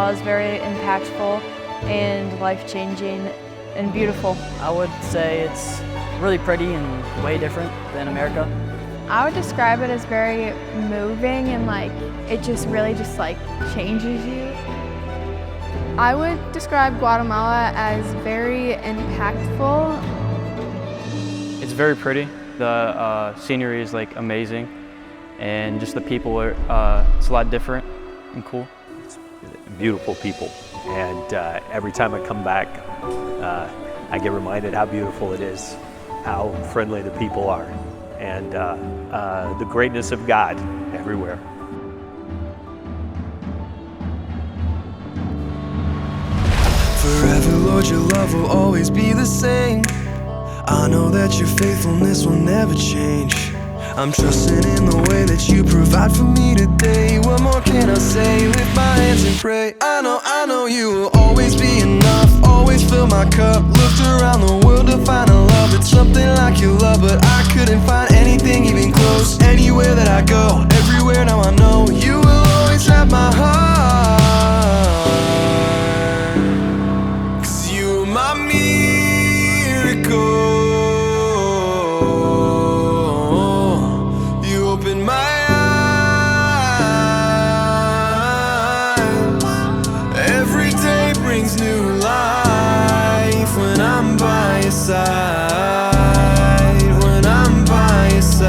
Guatemala is very impactful and life-changing and beautiful. I would say it's really pretty and way different than America. I would describe it as very moving and it just really changes you. I would describe Guatemala as very impactful. It's very pretty. The scenery is amazing, and just the people are it's a lot different and cool. It's beautiful people, and every time I come back, I get reminded how beautiful it is, how friendly the people are, and the greatness of God everywhere. Forever, Lord, your love will always be the same. I know that your faithfulness will never change. I'm trusting in the way that you provide for me today. What more can I say? Lift my hands and pray. I know you will always be enough. Always fill my cup. Looked around the world to find a love that's something like your love, but I couldn't find anything even close. Anywhere that I go, everywhere now I know you will always have my heart. 'Cause you're my miracle. New life when I'm by your side, when I'm by your side.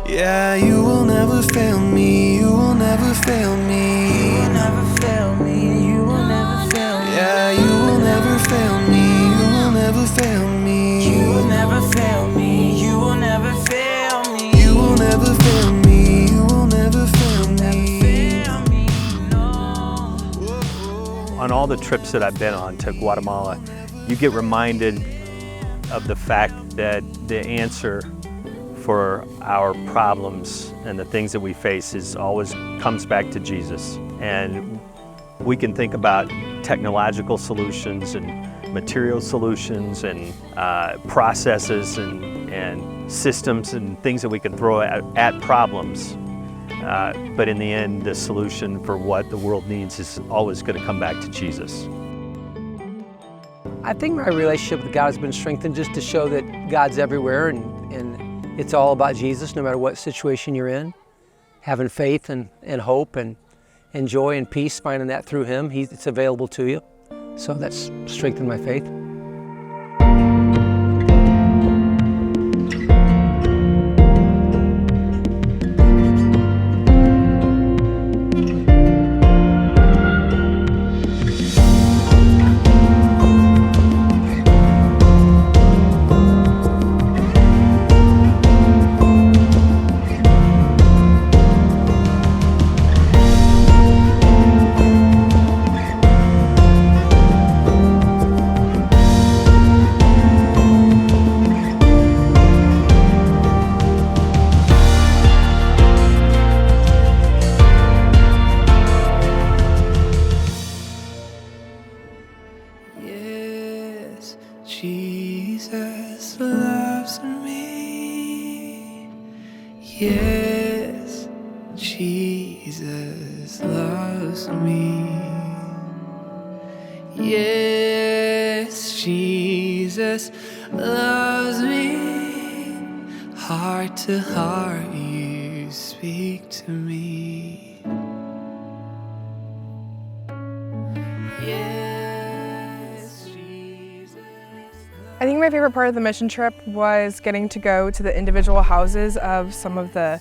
Yeah, you will never fail me, you will never fail me. You will never fail me, you will never fail me. Yeah, you will never fail me, you will never fail me. You will never fail me, you will never fail me. You will never fail me. On all the trips that I've been on to Guatemala, you get reminded of the fact that the answer for our problems and the things that we face always comes back to Jesus. And we can think about technological solutions and material solutions and processes and systems and things that we can throw at problems. But in the end, the solution for what the world needs is always going to come back to Jesus. I think my relationship with God has been strengthened just to show that God's everywhere and it's all about Jesus no matter what situation you're in. Having faith and hope and joy and peace, finding that through Him, it's available to you. So that's strengthened my faith. Jesus loves me. Yes, Jesus loves me. Yes, Jesus loves me. Heart to heart, you speak to me. I think my favorite part of the mission trip was getting to go to the individual houses of some of the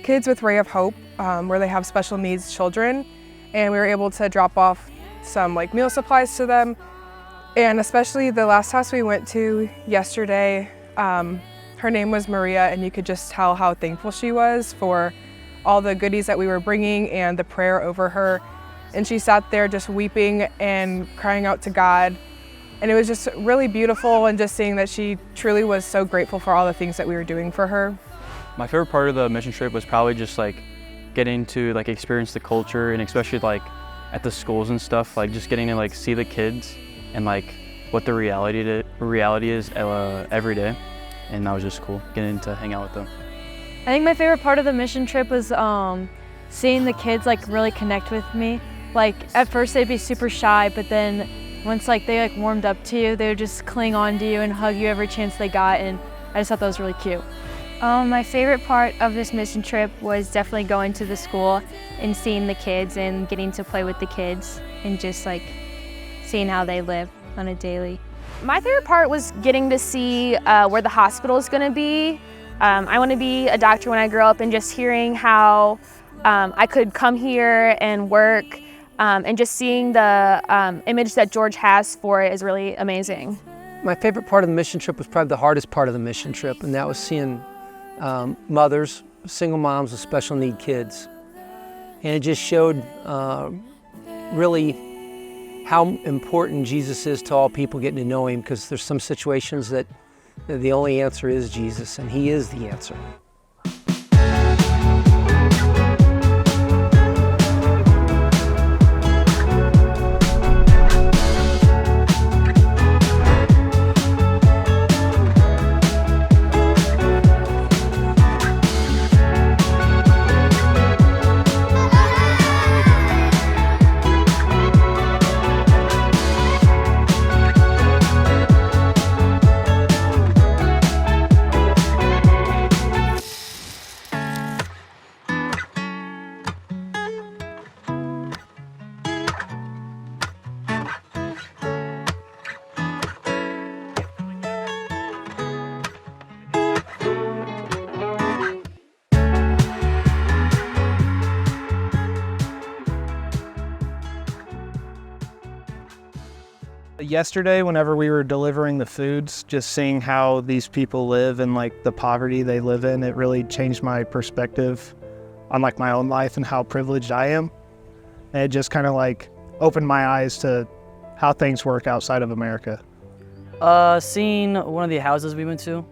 kids with Ray of Hope, where they have special needs children, and we were able to drop off some meal supplies to them. And especially the last house we went to yesterday, her name was Maria, and you could just tell how thankful she was for all the goodies that we were bringing and the prayer over her. And she sat there just weeping and crying out to God. And it was just really beautiful, and just seeing that she truly was so grateful for all the things that we were doing for her. My favorite part of the mission trip was probably just getting to experience the culture, and especially at the schools and stuff, just getting to see the kids and what the reality is every day. And that was just cool, getting to hang out with them. I think my favorite part of the mission trip was seeing the kids like really connect with me. Like at first they'd be super shy, but then once like they like warmed up to you, they would just cling on to you and hug you every chance they got, and I just thought that was really cute. My favorite part of this mission trip was definitely going to the school and seeing the kids and getting to play with the kids and just like seeing how they live on a daily. My favorite part was getting to see where the hospital is going to be. I want to be a doctor when I grow up, and just hearing how I could come here and work and just seeing the image that George has for it is really amazing. My favorite part of the mission trip was probably the hardest part of the mission trip, and that was seeing mothers, single moms with special need kids. And it just showed really how important Jesus is to all people getting to know him, because there's some situations that the only answer is Jesus, and he is the answer. Yesterday, whenever we were delivering the foods, just seeing how these people live and like the poverty they live in, it really changed my perspective on like my own life and how privileged I am. And it just kind of like opened my eyes to how things work outside of America. Seeing one of the houses we went to,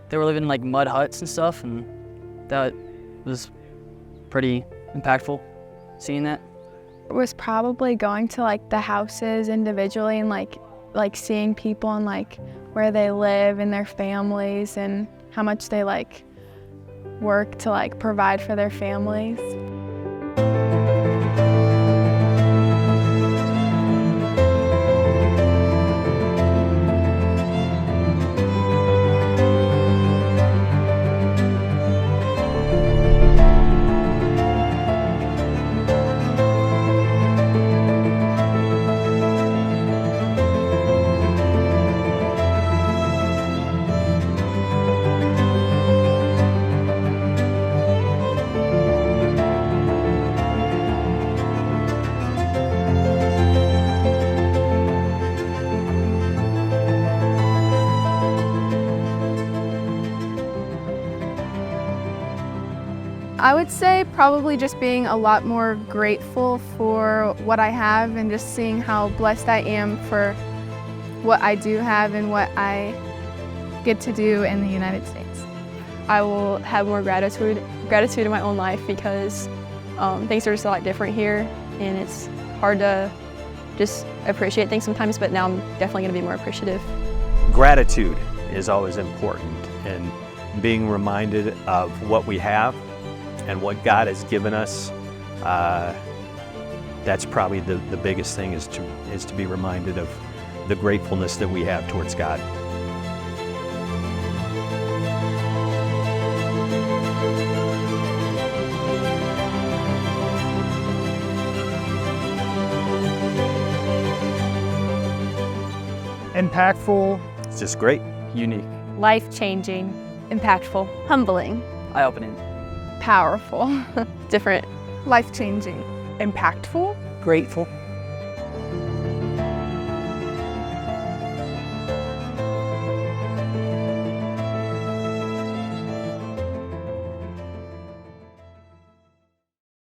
they were living in like mud huts and stuff, and that was pretty impactful, seeing that. Was probably going to like the houses individually and like seeing people and like where they live and their families and how much they like work to like provide for their families. I would say probably just being a lot more grateful for what I have and just seeing how blessed I am for what I do have and what I get to do in the United States. I will have more gratitude in my own life because things are just a lot different here, and it's hard to just appreciate things sometimes, but now I'm definitely going to be more appreciative. Gratitude is always important, and being reminded of what we have and what God has given us, that's probably the biggest thing, is to be reminded of the gratefulness that we have towards God. Impactful. It's just great. Unique. Life-changing, impactful, Humbling. Eye-opening. Powerful. different, Life-changing. Impactful. Grateful.